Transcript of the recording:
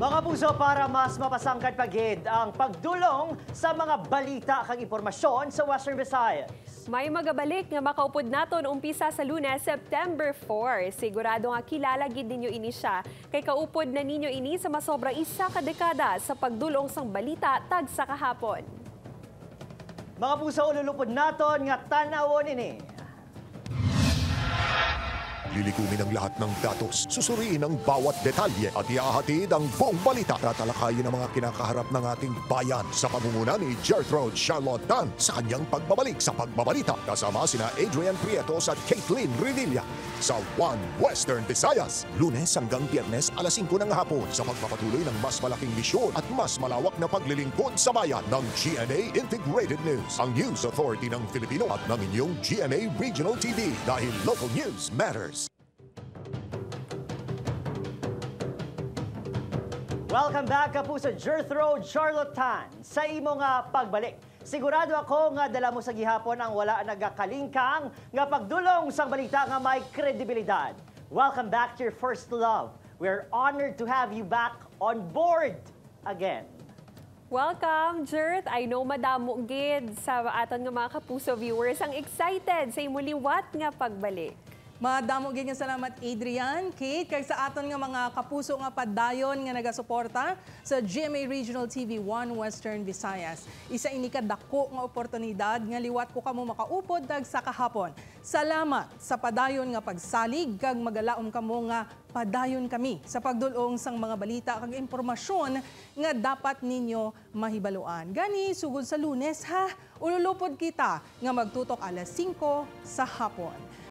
Mga puso, para mas mapasangkad pagid ang pagdulong sa mga balita kag impormasyon sa Western Visayas. May magabalik nga makaupod naton umpisa sa Lunes, September 4. Sigurado nga kilala gid ninyo ini siya kay kaupod na ninyo ini sa masobra isa ka dekada sa pagdulong sang balita tag sa kahapon. Mga puso, ululupod naton nga tanawon ini. Lilikumin ang lahat ng datos, susuriin ang bawat detalye at iahatid ang buong balita. Tatalakayin ang mga kinakaharap ng ating bayan sa pamumuno ni Gertrude Charlotte Tan sa kanyang pagbabalik sa pagbabalita. Kasama sina Adrian Prietos at Caitlin Revilla sa One Western Visayas. Lunes hanggang Biyernes alas 5 ng hapon sa pagpapatuloy ng mas malaking misyon at mas malawak na paglilingkod sa bayan ng GMA Integrated News, ang News Authority ng Filipino at ng inyong GMA Regional TV dahil local news matters. Welcome back, kapuso. Gertrude Charlotte Tan sa imo nga pagbalik. Sigurado ako nga dala mo sa gihapon ang wala nagakalingkang nga pagdulong sa balita nga may kredibilidad. Welcome back to your first love. We're honored to have you back on board again. Welcome, Jert. I know madamo gid sa aton nga mga kapuso viewers ang excited sa imo liwat nga pagbalik. Madamo gid nga salamat Adrian, Kate, kay sa aton nga mga kapuso nga padayon nga nagasuporta sa GMA Regional TV 1 Western Visayas. Isa ini ka dako nga oportunidad nga liwat ko kamo makaupod dag sa kahapon. Salamat sa padayon nga pagsalig kag magalaom kamo nga padayon kami sa pagdulong sang mga balita kag impormasyon nga dapat ninyo mahibaluan. Gani sugod sa Lunes ha, ululupod kita nga magtutok alas 5 sa hapon.